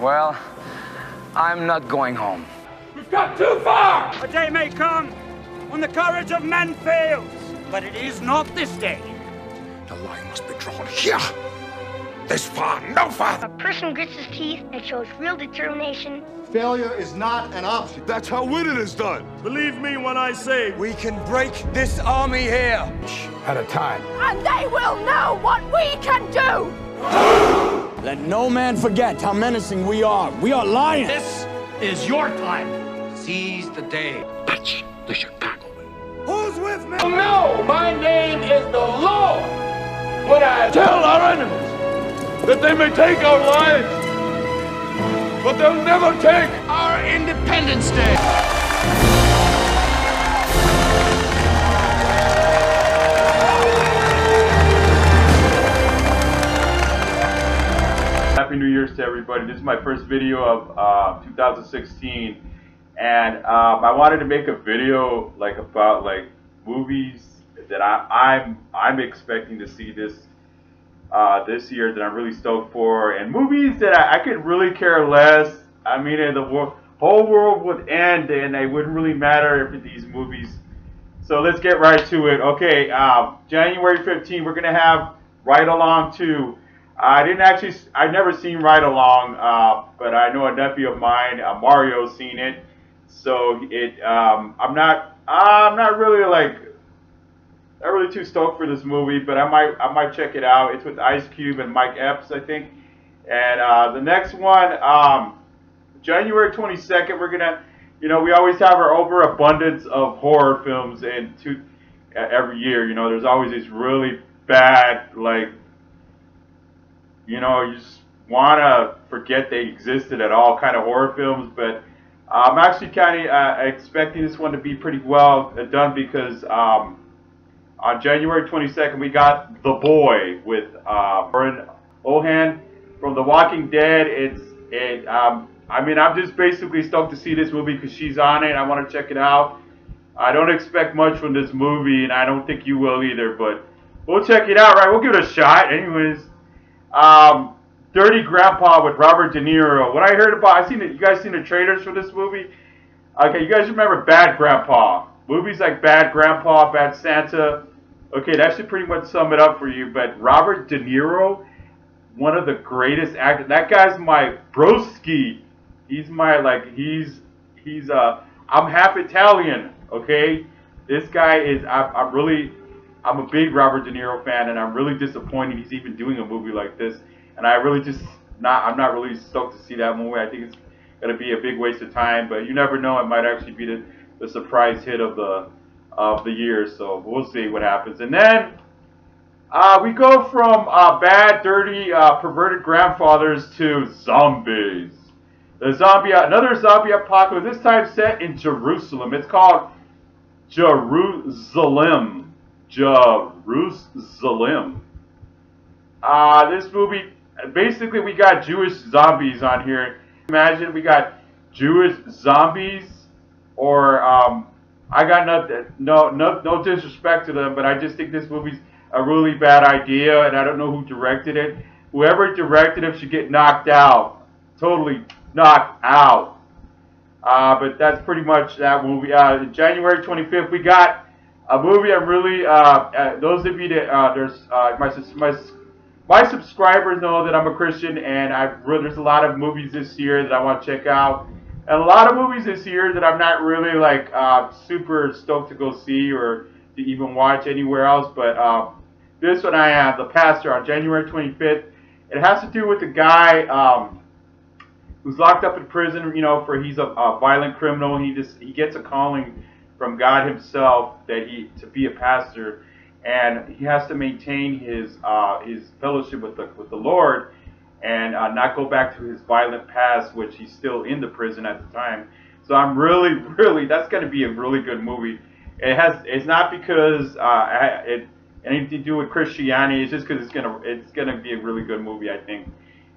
Well, I'm not going home. We've got too far! A day may come when the courage of men fails, but it is not this day. The line must be drawn here. This far, no farther. A person grits his teeth and shows real determination. Failure is not an option. That's how winning is done. Believe me when I say We can break this army here. At a time. And they will know what we can do! Let no man forget how menacing we are. We are lions. This is your time. Seize the day. That's the Chicago way. Who's with me? No, my name is the Lord. When I tell our enemies that they may take our lives, but they'll never take our Independence Day. Happy New Year's to everybody. This is my first video of 2016, and I wanted to make a video about movies that I'm expecting to see this year that I'm really stoked for, and movies that I could really care less. I mean, the whole world would end, and it wouldn't really matter if these movies. So let's get right to it. Okay, January 15th, we're gonna have Ride Along 2. I've never seen Ride Along, but I know a nephew of mine, Mario's seen it. So I'm not really too stoked for this movie, but I might check it out. It's with Ice Cube and Mike Epps, I think. And the next one, January 22nd, we're gonna, we always have our overabundance of horror films every year. There's always these really bad, you just want to forget they existed at all kind of horror films. But I'm actually kind of expecting this one to be pretty well done because on January 22nd, we got The Boy with Lauren Ohan from The Walking Dead. I'm just basically stoked to see this movie because she's on it. I want to check it out. I don't expect much from this movie, and I don't think you will either, but we'll check it out, right? We'll give it a shot. Anyways, Dirty Grandpa with Robert De Niro. What I heard about, you guys seen the trailers for this movie? Okay, you guys remember Bad Grandpa? Movies like Bad Grandpa, Bad Santa. Okay, that should pretty much sum it up for you. But Robert De Niro, one of the greatest actors. That guy's my broski. He's my, I'm half Italian, okay? This guy is, I'm a big Robert De Niro fan, and I'm really disappointed he's even doing a movie like this. And I'm not really stoked to see that movie. I think it's going to be a big waste of time, but you never know. It might actually be the surprise hit of the year. So we'll see what happens. And then we go from bad, dirty, perverted grandfathers to zombies. Another zombie apocalypse. This time set in Jerusalem. It's called Jerusalem. This movie, basically, we got Jewish zombies on here. Imagine we got Jewish zombies, or I got no disrespect to them, but I just think this movie's a really bad idea, and I don't know who directed it. Whoever directed it should get knocked out, totally knocked out. But that's pretty much that movie. January 25th, we got a movie I'm really, those of you that, my subscribers know that I'm a Christian, and there's a lot of movies this year that I want to check out. And a lot of movies this year that I'm not really, super stoked to go see or to even watch anywhere else. But this one I am, The Pastor, on January 25th. It has to do with a guy who's locked up in prison, he's a violent criminal. He gets a calling from God himself to be a pastor, and he has to maintain his fellowship with the Lord, and not go back to his violent past, which he's still in the prison at the time. So I'm really that's going to be a really good movie. It's not because it anything to do with Christianity. It's just because it's gonna be a really good movie, I think,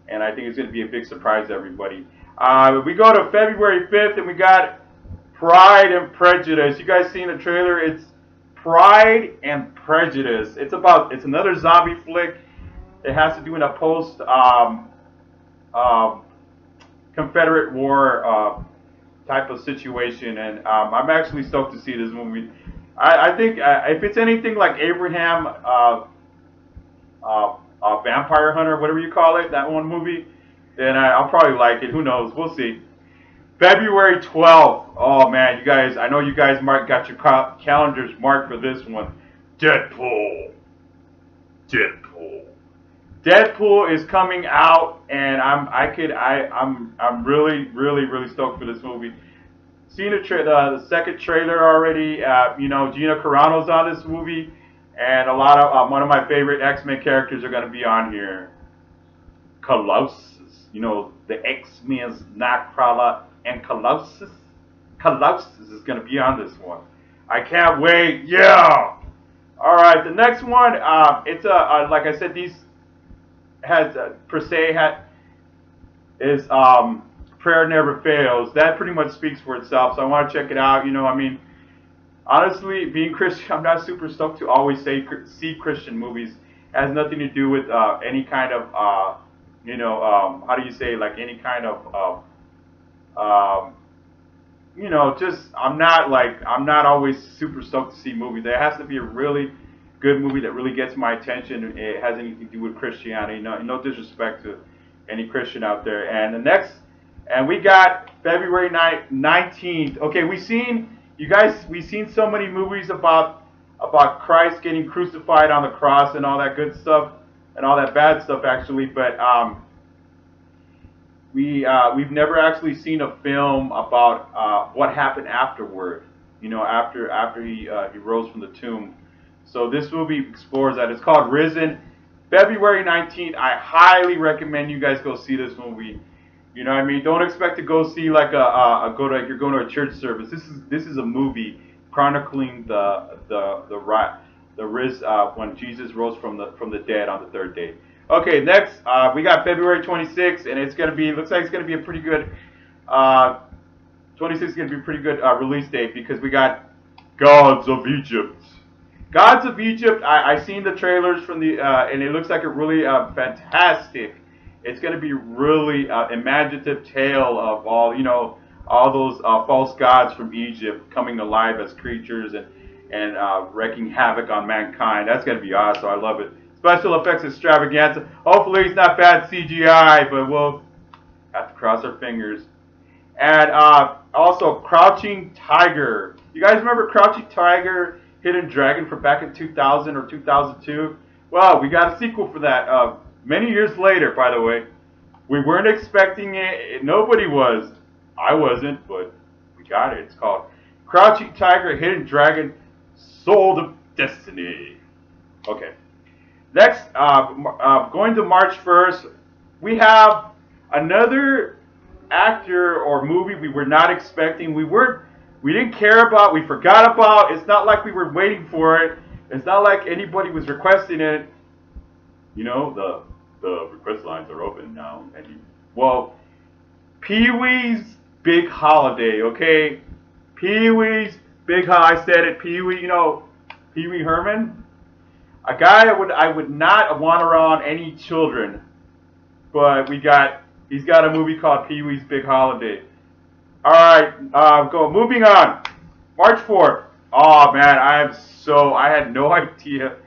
and I think it's gonna be a big surprise to everybody. We go to February 5th, and we got Pride and Prejudice. You guys seen the trailer? It's Pride and Prejudice. It's another zombie flick. It has to do in a Confederate War type of situation, and I'm actually stoked to see this movie. I think if it's anything like Abraham, Vampire Hunter, whatever you call it, that one movie, then I'll probably like it. Who knows? We'll see. February 12th. Oh man, you guys! I know you guys got your calendars marked for this one. Deadpool. Deadpool is coming out, and I'm really stoked for this movie. Seen the second trailer already. You know, Gina Carano's on this movie, and a lot of one of my favorite X-Men characters are going to be on here. Colossus. You know, the X-Men's Nightcrawler and Colossus. Colossus is going to be on this one. I can't wait. Yeah. All right, the next one. It's like I said, these has per se is Prayer Never Fails. That pretty much speaks for itself. So I want to check it out. You know, I mean, honestly, being Christian, I'm not super stoked to always see Christian movies. It has nothing to do with any kind of you know, how do you say, like any kind of you know, just I'm not always super stoked to see movies. There has to be a really good movie that really gets my attention. It has anything to do with Christianity. No disrespect to any Christian out there. And we got February 19th. Okay, we've seen so many movies about Christ getting crucified on the cross and all that good stuff and all that bad stuff actually, but we've never actually seen a film about what happened afterward. You know, after he rose from the tomb. So this movie explores that. It's called Risen. February 19th. I highly recommend you guys go see this movie. You know what I mean? Don't expect to go see like you're going to a church service. This is a movie chronicling when Jesus rose from the dead on the third day. Okay, next we got February 26th, and looks like it's gonna be a pretty good 26th is gonna be a pretty good release date because we got Gods of Egypt. Gods of Egypt. I seen the trailers from and it looks like a really fantastic. It's going to be really imaginative tale of all those false gods from Egypt coming to life as creatures and wreaking havoc on mankind. That's going to be awesome. I love it. Special effects extravaganza. Hopefully it's not bad CGI, but we'll have to cross our fingers. And also Crouching Tiger. You guys remember Crouching Tiger, Hidden Dragon from back in 2000 or 2002? Well, we got a sequel for that many years later, by the way. We weren't expecting it. Nobody was. I wasn't, but we got it. It's called Crouching Tiger, Hidden Dragon, Sword of Destiny. Okay. Next, going to March 1st, we have another actor or movie we were not expecting. We didn't care about, we forgot about. It's not like we were waiting for it. It's not like anybody was requesting it. You know, the request lines are open now. Well, Pee-wee's Big Holiday, okay? Pee-wee's Big Holiday. I said it, Pee-wee, you know, Pee-wee Herman. A guy I would not want around any children. But he's got a movie called Pee-wee's Big Holiday. Alright, moving on. March 4th. Oh man, I had no idea.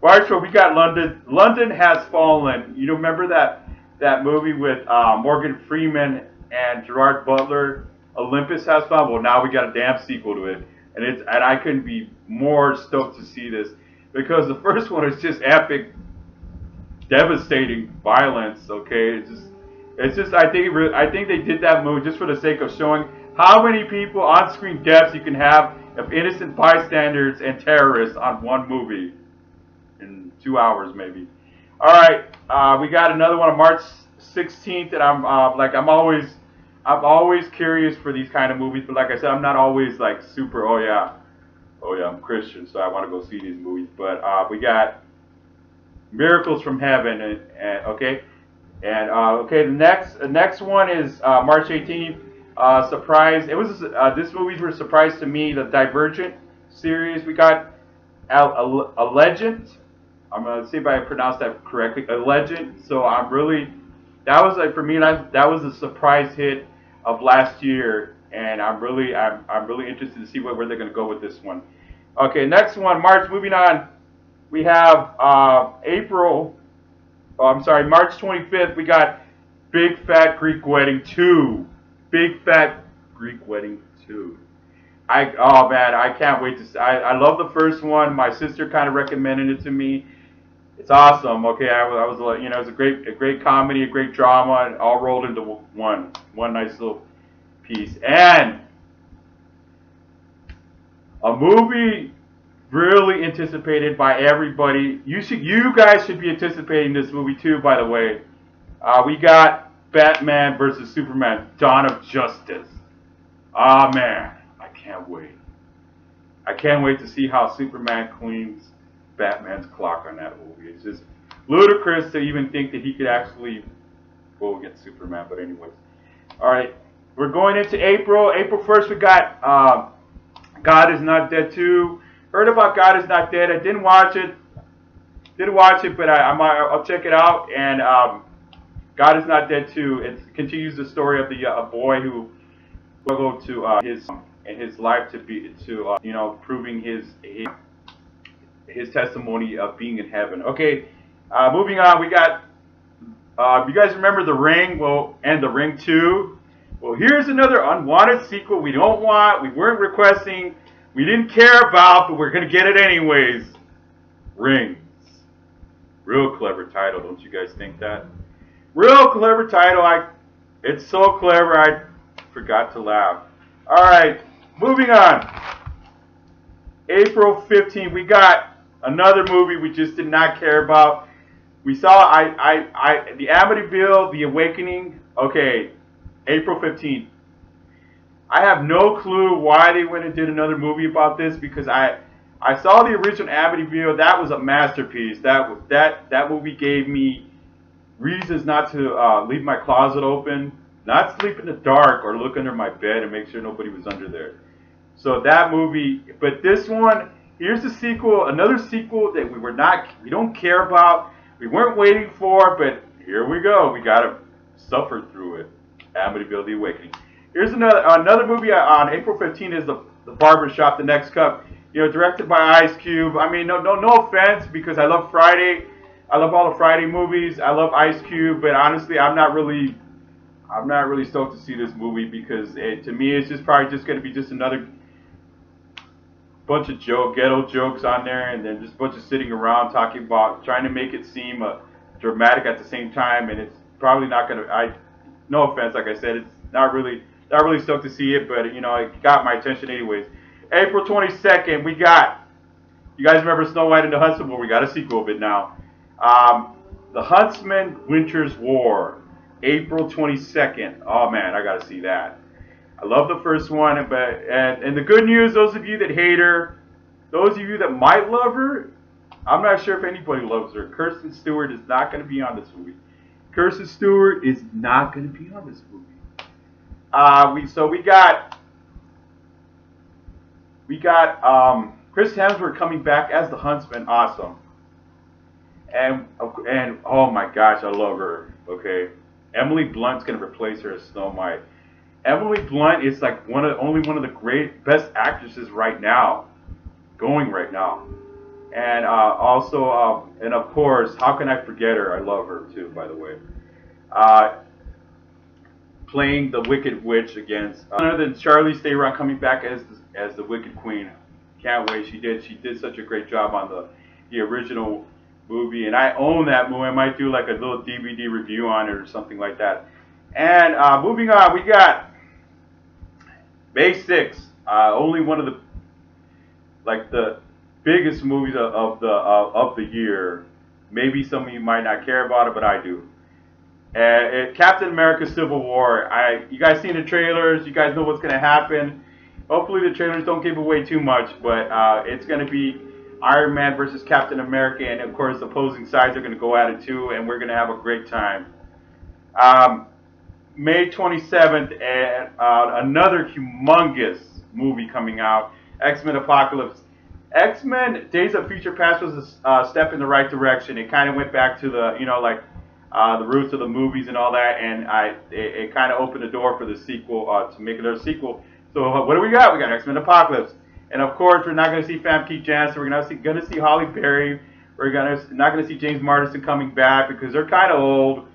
March 4th, we got London. London Has Fallen. You remember that movie with Morgan Freeman and Gerard Butler? Olympus Has Fallen. Well, now we got a damn sequel to it. And I couldn't be more stoked to see this. Because the first one is just epic, devastating violence, okay? It's just I think they did that movie just for the sake of showing how many people on-screen deaths you can have of innocent bystanders and terrorists on one movie in 2 hours maybe. All right, we got another one on March 16th, and I'm always curious for these kind of movies, but like I said, I'm not always like super oh yeah, I'm Christian, so I want to go see these movies. But we got Miracles from Heaven, okay. And the next one is March 18th. Surprise! It was this movies were a surprise to me. The Divergent series. We got a Legend. I'm gonna see if I pronounced that correctly. A Legend. So I'm really that was like for me. That was a surprise hit of last year, and I'm really interested to see where they're going to go with this one. Okay, next one, March. Moving on, we have March 25th. We got Big Fat Greek Wedding 2. Big Fat Greek Wedding 2. Oh man, I can't wait to see. I love the first one. My sister kind of recommended it to me. It's awesome. Okay, I was you know, it's a great comedy, a great drama, and all rolled into one nice little piece. And a movie really anticipated by everybody. You guys should be anticipating this movie too, by the way. We got Batman vs. Superman: Dawn of Justice. Ah man, I can't wait. I can't wait to see how Superman cleans Batman's clock on that movie. It's just ludicrous to even think that he could actually go against Superman. But anyways, all right, we're going into April. April 1st, we got God Is Not Dead 2. Heard about God Is Not Dead. I didn't watch it. But I'll check it out. And God Is Not Dead 2. It continues the story of the a boy who will go to his life to you know, proving his testimony of being in heaven. Okay, moving on. We got you guys remember The Ring? Well, and The Ring 2. Well, here's another unwanted sequel we don't want. We weren't requesting. We didn't care about, but we're gonna get it anyways. Rings. Real clever title, don't you guys think that? Real clever title. It's so clever I forgot to laugh. All right, moving on. April 15th, we got another movie we just did not care about. We saw the Amityville, The Awakening. Okay, April 15th. I have no clue why they went and did another movie about this, because I saw the original Amityville. That was a masterpiece. That movie gave me reasons not to leave my closet open, not sleep in the dark, or look under my bed and make sure nobody was under there. So that movie, but this one, here's the sequel, another sequel that we don't care about, we weren't waiting for, but here we go. We gotta suffer through it. Amityville: The Awakening. Here's another movie on April 15th is the Barbershop, The Next Cup. You know, directed by Ice Cube. I mean, no offense, because I love Friday. I love all the Friday movies. I love Ice Cube, but honestly, I'm not really stoked to see this movie, because to me, it's just probably just going to be just another bunch of ghetto jokes on there, and then just a bunch of sitting around talking about, trying to make it seem dramatic at the same time, and it's probably not going to. No offense, like I said, it's not really stoked to see it, but you know, it got my attention anyways. April 22nd, we got, you guys remember Snow White and the Huntsman? Well, we got a sequel of it now. The Huntsman: Winter's War, April 22nd. Oh man, I gotta see that. I love the first one, and the good news, those of you that hate her, those of you that might love her, I'm not sure if anybody loves her. Kristen Stewart is not going to be on this movie. Kristen Stewart is not going to be on this movie. We got Chris Hemsworth coming back as the Huntsman. Awesome. And oh my gosh, I love her. Okay, Emily Blunt's going to replace her as Snow White. Emily Blunt is like only one of the best actresses right now, going right now. And also, and of course, how can I forget her? I love her too, by the way. Playing the Wicked Witch against none other than Charlize Theron, coming back as the Wicked Queen. Can't wait. She did such a great job on the original movie, and I own that movie. I might do like a little DVD review on it or something like that. And moving on, we got May 6th. Only one of the biggest movies of the year. Maybe some of you might not care about it, but I do. Captain America: Civil War. You guys seen the trailers? You guys know what's going to happen. Hopefully the trailers don't give away too much, but it's going to be Iron Man versus Captain America, and of course the opposing sides are going to go at it too, and we're going to have a great time. May 27th, another humongous movie coming out, X-Men: Apocalypse. X-Men: Days of Future Past was a step in the right direction. It kind of went back to the, you know, like, the roots of the movies and all that, and it kind of opened the door for the sequel to make another sequel. So what do we got? We got X-Men Apocalypse, and of course we're not going to see Famke Janssen. We're going to see Halle Berry. We're not going to see James Marsden coming back because they're kind of old,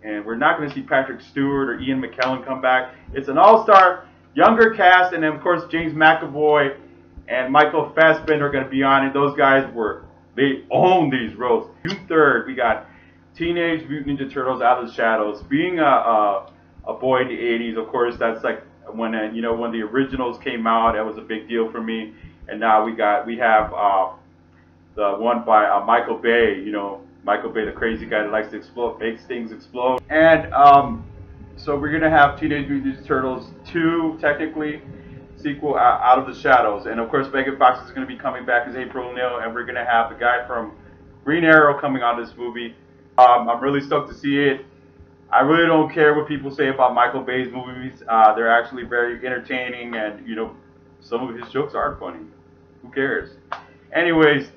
and we're not going to see Patrick Stewart or Ian McKellen come back. It's an all-star younger cast, and then of course James McAvoy and Michael Fassbender are going to be on it. Those guys they own these roles. June 3rd, we got Teenage Mutant Ninja Turtles Out of the Shadows. Being a boy in the 80s, of course, that's like when when the originals came out, that was a big deal for me. And now we have the one by Michael Bay. Michael Bay, the crazy guy that likes to explode, makes things explode. And so we're gonna have Teenage Mutant Ninja Turtles 2, technically, sequel, Out of the Shadows. And of course, Megan Fox is gonna be coming back as April O'Neil, and we're gonna have the guy from Green Arrow coming on this movie. I'm really stoked to see it. I really don't care what people say about Michael Bay's movies. They're actually very entertaining, and some of his jokes are funny. Who cares? Anyways,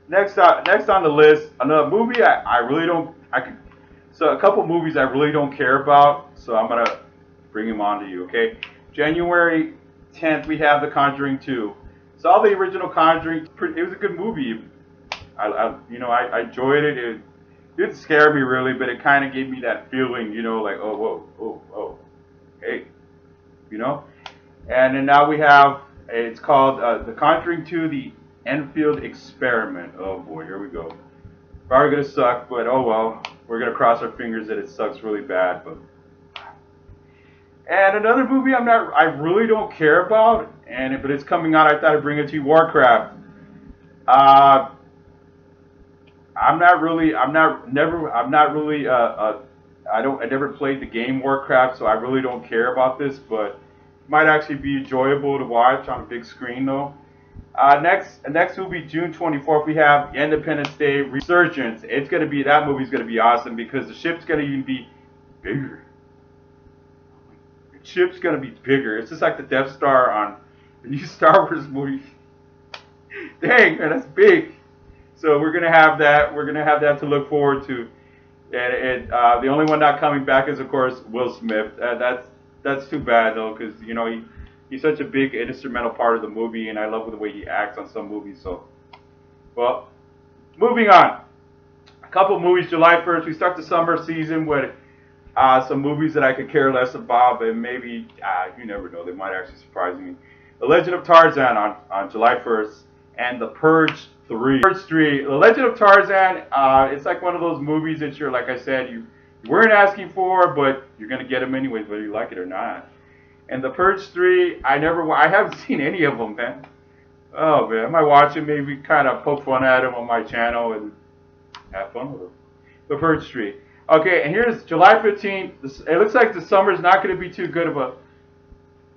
next on the list, another movie so a couple movies I really don't care about, so I'm gonna bring them on to you. Okay, January 10th we have The Conjuring 2. Saw the original Conjuring. It was a good movie. I enjoyed it. It didn't scare me really, but it kind of gave me that feeling, like, oh, whoa, oh, hey, And then now we have, it's called The Conjuring 2, The Enfield Experiment. Oh boy, here we go. Probably gonna suck, but oh well. We're gonna cross our fingers that it sucks really bad. And another movie I really don't care about, but it's coming out. I thought I'd bring it to you, Warcraft. I never played the game Warcraft, so I really don't care about this, but it might actually be enjoyable to watch on a big screen though. Next movie, June 24th, we have Independence Day Resurgence. That movie's gonna be awesome because the ship's gonna even be bigger. The ship's gonna be bigger. It's just like the Death Star on the new Star Wars movie. Dang, man, that's big. So we're gonna have that. We're gonna have that to look forward to. And the only one not coming back is, of course, Will Smith. That's too bad though, because he's such a big instrumental part of the movie, and I love the way he acts on some movies. So, well, moving on. A couple movies. July 1st, we start the summer season with some movies that I could care less about, but maybe you never know, they might actually surprise me. The Legend of Tarzan on July 1st, and The Purge 3. The Legend of Tarzan, it's like one of those movies that you're, like I said, you weren't asking for, but you're gonna get them anyways, whether you like it or not. And The Purge 3, I haven't seen any of them, man. Oh man, I might watch it, maybe kind of poke fun at them on my channel and have fun with them. The Purge 3. Okay, and here's July 15th. It looks like the summer is not going to be too good of a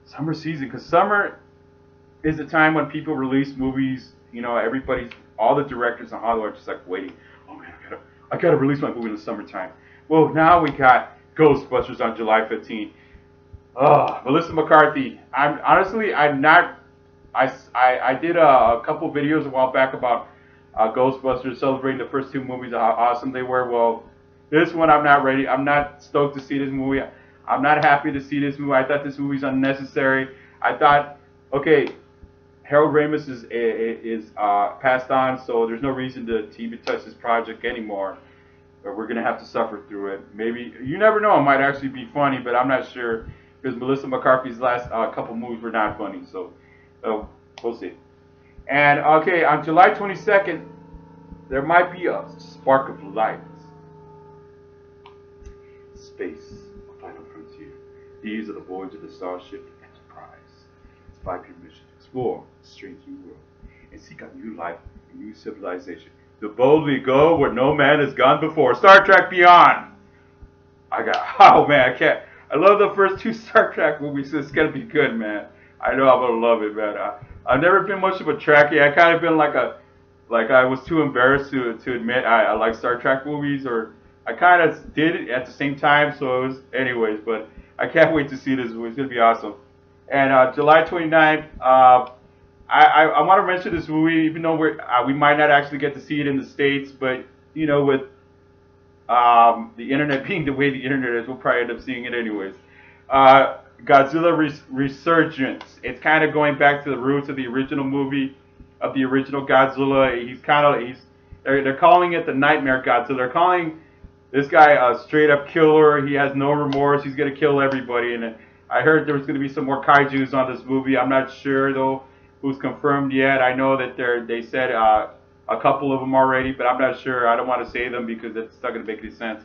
summer season, because summer is the time when people release movies. All the directors in Hollywood are just like waiting. Oh man, I gotta release my movie in the summertime. Well, now we got Ghostbusters on July 15th. Oh, Melissa McCarthy. I did a couple videos a while back about Ghostbusters, celebrating the first two movies, how awesome they were. Well, this one I'm not ready. I'm not stoked to see this movie. I'm not happy to see this movie. I thought this movie's unnecessary. I thought, okay, Harold Ramis is passed on, so there's no reason to even touch this project anymore. But we're gonna have to suffer through it. Maybe, you never know, it might actually be funny, but I'm not sure, because Melissa McCarthy's last couple movies were not funny. So we'll see. And okay, on July 22nd, there might be a spark of light. Space, a final frontier. These are the voyage of the Starship Enterprise. Its 5-year mission: explore a strange new world and seek out new life and new civilization. To boldly go where no man has gone before. Star Trek Beyond. Oh man, I love the first two Star Trek movies, so it's gonna be good, man. I know I'm gonna love it, man. I've never been much of a Trekkie. I kind of been like I was too embarrassed to admit I like Star Trek movies, or I kind of did it at the same time. So it was, anyways. But I can't wait to see this movie. It's gonna be awesome. And July 29th, I want to mention this movie, even though we might not actually get to see it in the States, but with The internet being the way the internet is, we'll probably end up seeing it anyways. Godzilla Resurgence. It's kind of going back to the roots of the original movie, of the original Godzilla. They're calling it the Nightmare Godzilla. They're calling this guy a straight up killer. He has no remorse. He's gonna kill everybody. And I heard there was gonna be some more kaijus on this movie. I'm not sure though who's confirmed yet. I know that they said a couple of them already, but I'm not sure. I don't want to say them because it's not gonna make any sense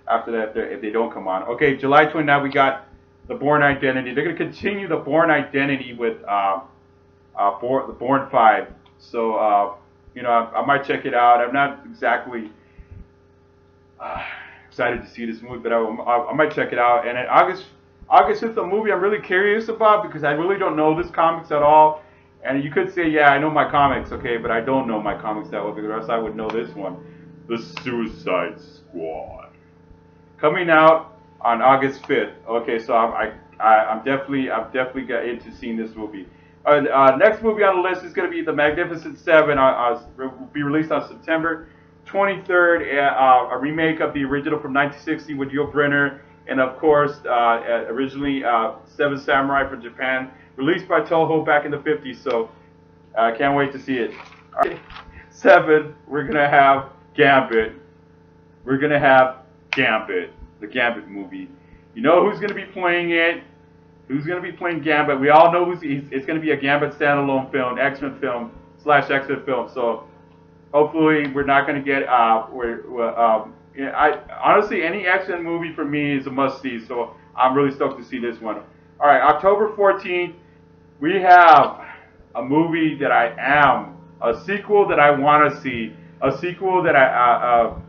after that if they don't come on. Okay, July 29th we got the Bourne Identity. They're gonna continue the Bourne Identity with the Bourne 5. So you know, I might check it out. I'm not exactly excited to see this movie, but I might check it out. And August 5th, a movie I'm really curious about because I really don't know this comics at all. And you could say, yeah, I know my comics, okay, but I don't know my comics that well because else I would know this one. The Suicide Squad. Coming out on August 5th. Okay, so I'm definitely got into seeing this movie. Next movie on the list is going to be The Magnificent Seven. Will be released on September 23rd. A remake of the original from 1960 with Yul Brynner, and of course, originally Seven Samurai from Japan, released by Toho back in the 50s. So I can't wait to see it. All right. 7. We're gonna have Gambit. We're gonna have Gambit, the Gambit movie. You know who's gonna be playing it? Who's going to be playing Gambit? We all know it's going to be a Gambit standalone film, X-Men film / X-Men film. So hopefully we're not going to get honestly, any X-Men movie for me is a must-see. So I'm really stoked to see this one. All right, October 14th, we have a movie that a sequel that I want to see, a sequel that I'm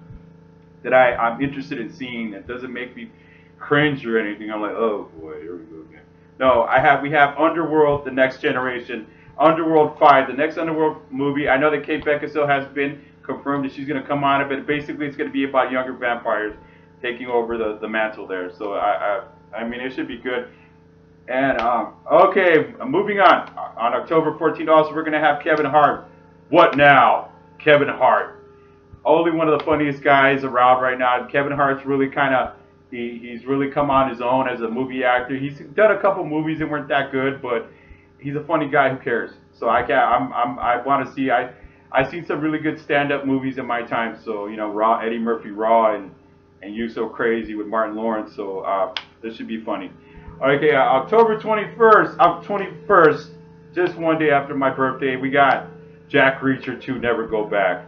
interested in seeing that doesn't make me cringe or anything. I'm like, oh boy, here we go again. No, we have Underworld, The Next Generation, Underworld 5, the next Underworld movie. I know that Kate Beckinsale has been confirmed that she's going to come on it, but basically it's going to be about younger vampires taking over the mantle there. So I mean, it should be good. And okay, moving on. On October 14th, also we're going to have Kevin Hart. What now? Kevin Hart, only one of the funniest guys around right now. Kevin Hart's really kind of he's really come on his own as a movie actor. He's done a couple movies that weren't that good, but he's a funny guy. Who cares? So I want to see. I've seen some really good stand-up movies in my time. So you know, Raw, Eddie Murphy Raw, and You So Crazy with Martin Lawrence. So this should be funny. Okay, October 21st, just one day after my birthday, we got Jack Reacher 2: Never Go Back.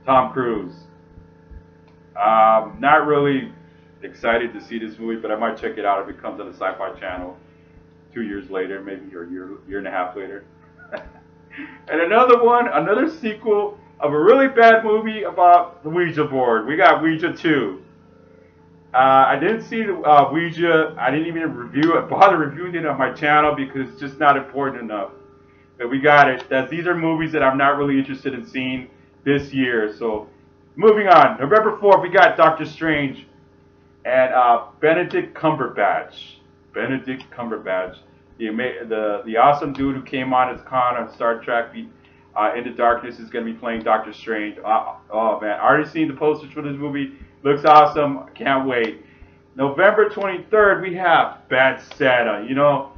Tom Cruise. Not really excited to see this movie, but I might check it out if it comes on the Sci-Fi Channel 2 years later, maybe, or a year and a half later. And another sequel of a really bad movie about the Ouija board. We got Ouija 2. I didn't see Ouija. I didn't even bother reviewing it on my channel because it's just not important enough. But we got it. These are movies that I'm not really interested in seeing this year. So moving on. November 4th, we got Doctor Strange and Benedict Cumberbatch. Benedict Cumberbatch, the awesome dude who came on as Khan on Star Trek Into Darkness, is going to be playing Doctor Strange. Oh man, I already seen the posters for this movie. Looks awesome. Can't wait. November 23rd, we have Bad Santa. You know,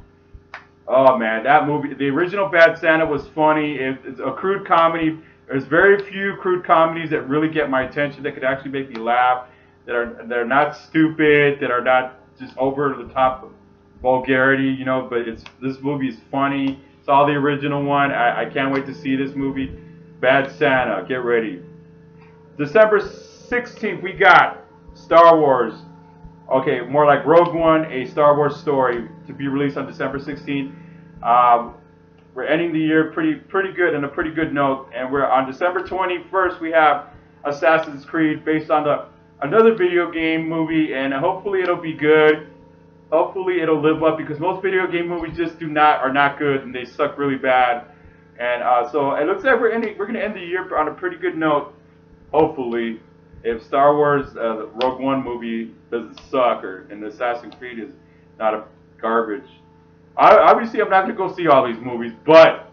oh man, that movie, the original Bad Santa was funny. It's a crude comedy. There's very few crude comedies that really get my attention, that could actually make me laugh, that are not stupid, that are not just over the top vulgarity, you know. But this movie is funny. It's all the original one. I can't wait to see this movie. Bad Santa, get ready. December 16th, we got Star Wars. Okay, more like Rogue One, a Star Wars story, to be released on December 16th. We're ending the year pretty good, on a pretty good note. And we're on December 21st, we have Assassin's Creed, based on another video game movie, and hopefully it'll be good. Hopefully it'll live up, because most video game movies just are not good, and they suck really bad. And so it looks like we're going to end the year on a pretty good note. Hopefully, if Star Wars, the Rogue One movie doesn't suck, and Assassin's Creed is not a garbage. Obviously, I'm not going to go see all these movies, but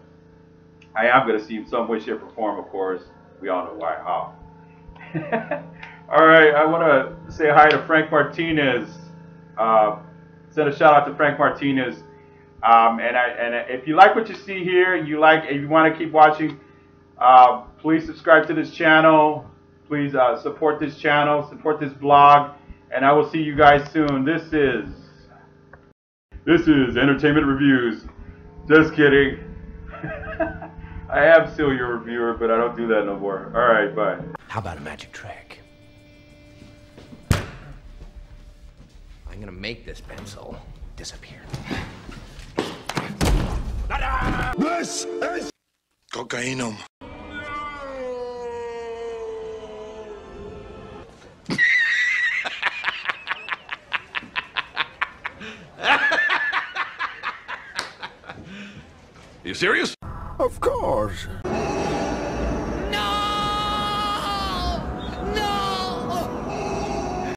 I am going to see them some way, shape, or form, of course. We all know why. How. All right, I want to say hi to Frank Martinez. Send a shout out to Frank Martinez. And if you like what you see here, if you want to keep watching, please subscribe to this channel. Please support this channel, support this blog, and I will see you guys soon. This is Entertainment Reviews. Just kidding. I am still your reviewer, but I don't do that no more. All right, bye. How about a magic trick? I'm gonna make this pencil disappear. This is cocaine. You serious? Of course.